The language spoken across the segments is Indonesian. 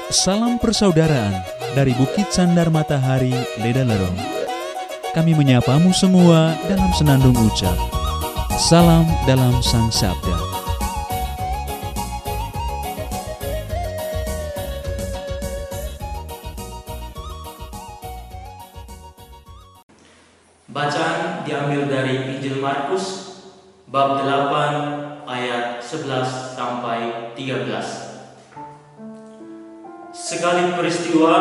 Salam persaudaraan dari Bukit Sandar Matahari, Ledalerong. Kami menyapamu semua dalam senandung ucap. Salam dalam Sang Sabda. Bacaan diambil dari Injil Markus bab 8 ayat 11 sampai 13. Sekali peristiwa,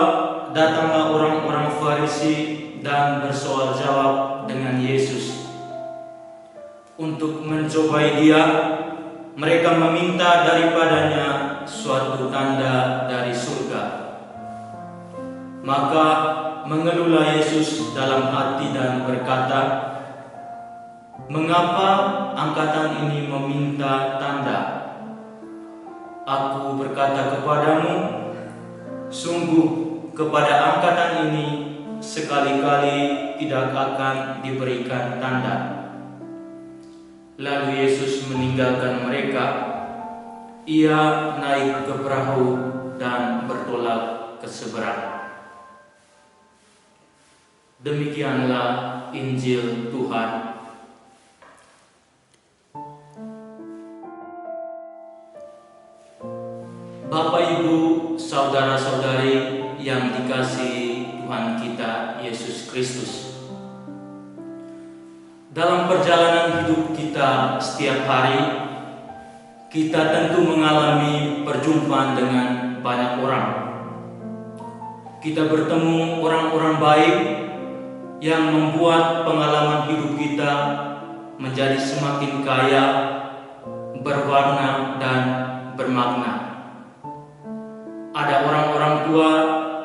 datanglah orang-orang Farisi dan bersoal jawab dengan Yesus. Untuk mencobai Dia, mereka meminta daripadanya suatu tanda dari surga. Maka mengeluhlah Yesus dalam hati dan berkata, "Mengapa angkatan ini meminta tanda? Aku berkata kepadamu, sungguh kepada angkatan ini sekali-kali tidak akan diberikan tanda." Lalu Yesus meninggalkan mereka. Ia naik ke perahu dan bertolak ke seberang. Demikianlah Injil Tuhan. Bapak, Ibu, saudara-saudari yang dikasihi Tuhan kita Yesus Kristus, dalam perjalanan hidup kita setiap hari, kita tentu mengalami perjumpaan dengan banyak orang. Kita bertemu orang-orang baik yang membuat pengalaman hidup kita menjadi semakin kaya, berwarna, dan bermakna. Ada orang-orang tua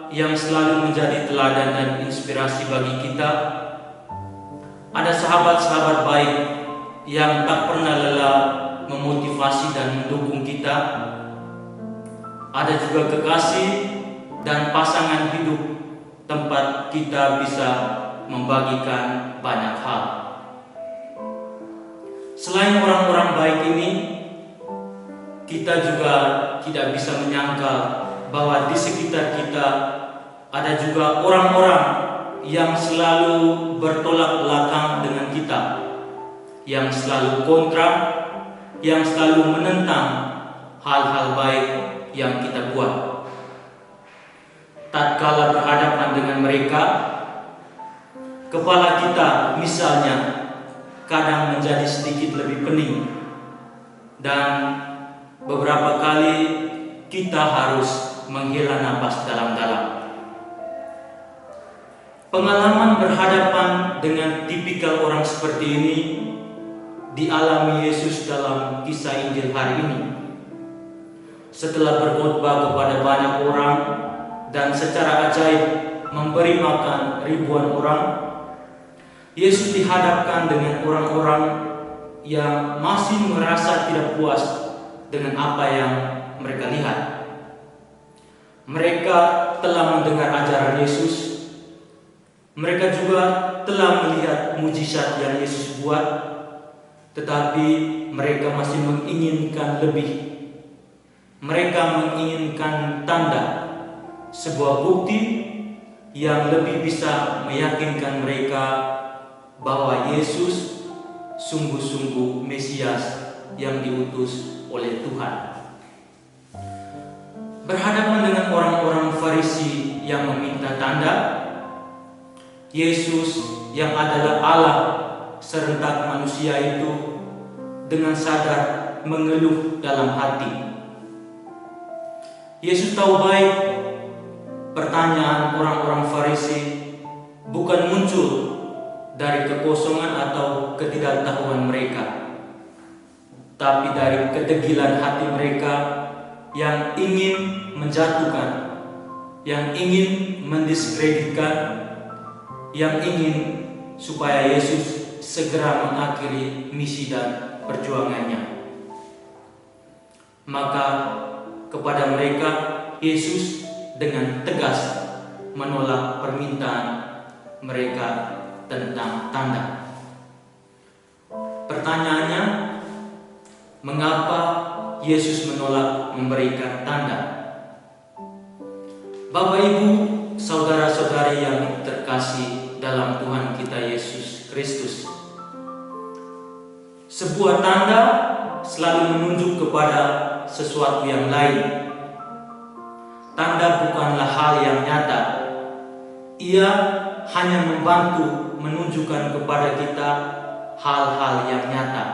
yang selalu menjadi teladan dan inspirasi bagi kita. Ada sahabat-sahabat baik yang tak pernah lelah memotivasi dan mendukung kita. Ada juga kekasih dan pasangan hidup tempat kita bisa membagikan banyak hal. Selain orang-orang baik ini, kita juga tidak bisa menyangkal bahwa di sekitar kita ada juga orang-orang yang selalu bertolak belakang dengan kita, yang selalu kontra, yang selalu menentang hal-hal baik yang kita buat. Tatkala berhadapan dengan mereka, kepala kita misalnya kadang menjadi sedikit lebih pening, dan beberapa kali kita harus menghela napas dalam-dalam. Pengalaman berhadapan dengan tipikal orang seperti ini dialami Yesus dalam kisah Injil hari ini. Setelah berkhotbah kepada banyak orang dan secara ajaib memberi makan ribuan orang, Yesus dihadapkan dengan orang-orang yang masih merasa tidak puas dengan apa yang mereka lihat. Mereka telah mendengar ajaran Yesus. Mereka juga telah melihat mujizat yang Yesus buat, tetapi mereka masih menginginkan lebih. Mereka menginginkan tanda, sebuah bukti yang lebih bisa meyakinkan mereka bahwa Yesus sungguh-sungguh Mesias yang diutus oleh Tuhan. Berhadapan dengan orang-orang Farisi yang meminta tanda, Yesus yang adalah Allah serentak manusia itu dengan sadar mengeluh dalam hati. Yesus tahu baik pertanyaan orang-orang Farisi bukan muncul dari kekosongan atau ketidaktahuan mereka, tapi dari kedegilan hati mereka yang ingin menjatuhkan, yang ingin mendiskreditkan, yang ingin supaya Yesus segera mengakhiri misi dan perjuangannya. Maka kepada mereka Yesus dengan tegas menolak permintaan mereka tentang tanda. Pertanyaannya, mengapa Yesus menolak memberikan tanda? Bapak Ibu, saudara-saudari yang terkasih dalam Tuhan kita Yesus Kristus, sebuah tanda selalu menunjuk kepada sesuatu yang lain. Tanda bukanlah hal yang nyata. Ia hanya membantu menunjukkan kepada kita hal-hal yang nyata.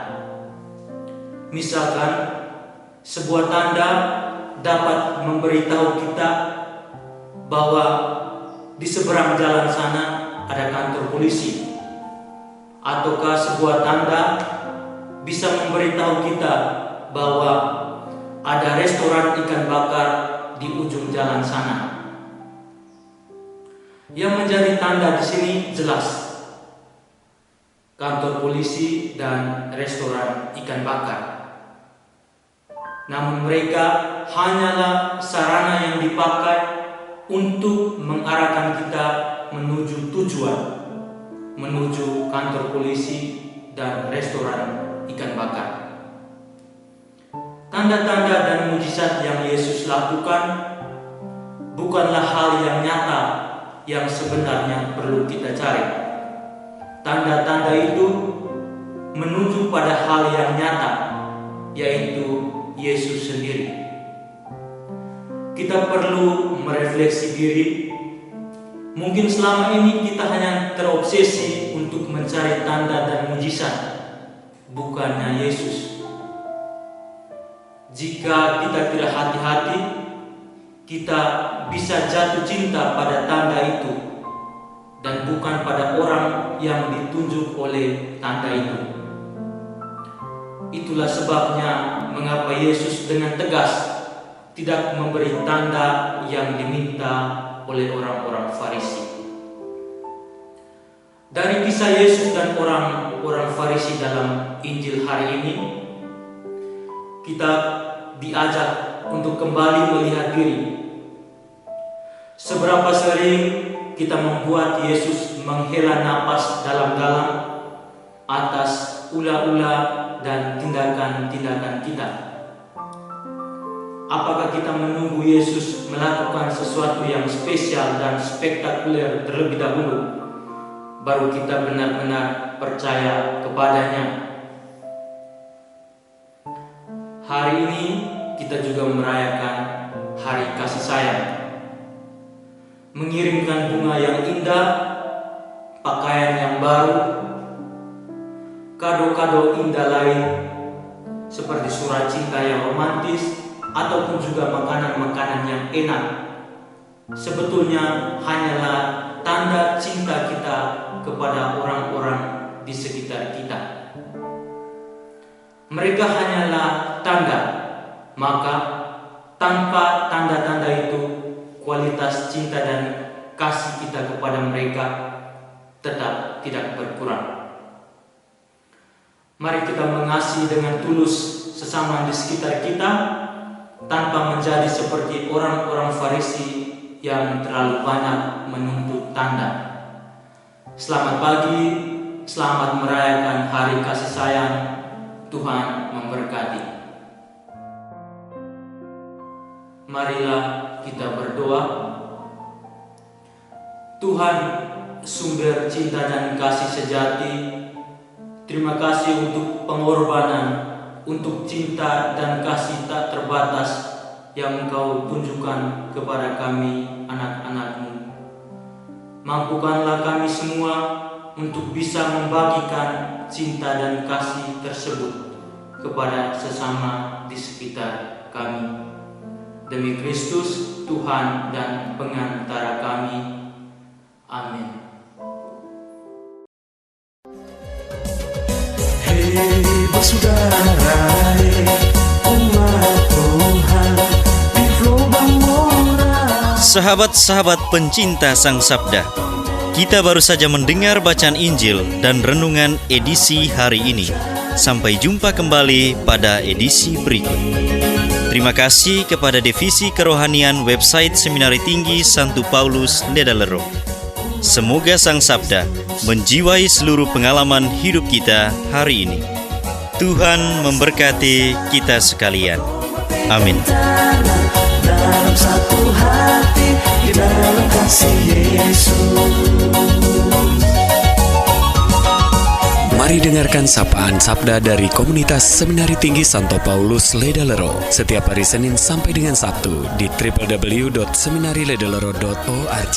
Misalkan, sebuah tanda dapat memberitahu kita bahwa di seberang jalan sana ada kantor polisi. Ataukah sebuah tanda bisa memberitahu kita bahwa ada restoran ikan bakar di ujung jalan sana. Yang menjadi tanda di sini jelas, kantor polisi dan restoran ikan bakar. Namun mereka hanyalah sarana yang dipakai untuk mengarahkan kita menuju tujuan, menuju kantor polisi dan restoran ikan bakar. Tanda-tanda dan mujizat yang Yesus lakukan bukanlah hal yang nyata yang sebenarnya perlu kita cari. Tanda-tanda itu menuju pada hal yang nyata, yaitu Yesus sendiri. Kita perlu merefleksi diri. Mungkin selama ini kita hanya terobsesi untuk mencari tanda dan mujizat, bukannya Yesus. Jika kita tidak hati-hati, kita bisa jatuh cinta pada tanda itu dan bukan pada orang yang ditunjuk oleh tanda itu. Itulah sebabnya mengapa Yesus dengan tegas tidak memberi tanda yang diminta oleh orang-orang Farisi. Dari kisah Yesus dan orang-orang Farisi dalam Injil hari ini, kita diajak untuk kembali melihat diri. Seberapa sering kita membuat Yesus menghela napas dalam-dalam atas ulah-ulah dan tindakan-tindakan kita. Apakah kita menunggu Yesus melakukan sesuatu yang spesial dan spektakuler terlebih dahulu, baru kita benar-benar percaya kepadanya? Hari ini kita juga merayakan Hari Kasih Sayang. Mengirimkan bunga yang indah, pakaian yang baru, kado-kado indah lain seperti surat cinta yang romantis ataupun juga makanan-makanan yang enak, sebetulnya hanyalah tanda cinta kita kepada orang-orang di sekitar kita. Mereka hanyalah tanda, maka tanpa tanda-tanda itu kualitas cinta dan kasih kita kepada mereka tetap tidak berkurang. Mari kita mengasihi dengan tulus sesama di sekitar kita tanpa menjadi seperti orang-orang Farisi yang terlalu banyak menuntut tanda. Selamat pagi, selamat merayakan Hari Kasih Sayang. Tuhan memberkati. Marilah kita berdoa. Tuhan, sumber cinta dan kasih sejati, terima kasih untuk pengorbanan, untuk cinta dan kasih tak terbatas yang Engkau tunjukkan kepada kami, anak-anak-Mu. Mampukanlah kami semua untuk bisa membagikan cinta dan kasih tersebut kepada sesama di sekitar kami. Demi Kristus, Tuhan dan pengantara kami. Amin. Hei bersaudara, umat Tuhan di Flobang Moral. Sahabat-sahabat pencinta Sang Sabda, kita baru saja mendengar bacaan Injil dan renungan edisi hari ini. Sampai jumpa kembali pada edisi berikut. Terima kasih kepada Divisi Kerohanian website Seminari Tinggi Santo Paulus Ledalero. Semoga Sang Sabda menjiwai seluruh pengalaman hidup kita hari ini. Tuhan memberkati kita sekalian. Amin. dalam satu hati di dalam kasih Yesus. Mari dengarkan sapaan sabda dari Komunitas Seminari Tinggi Santo Paulus Ledalero setiap hari Senin sampai dengan Sabtu di www.seminariledalero.org.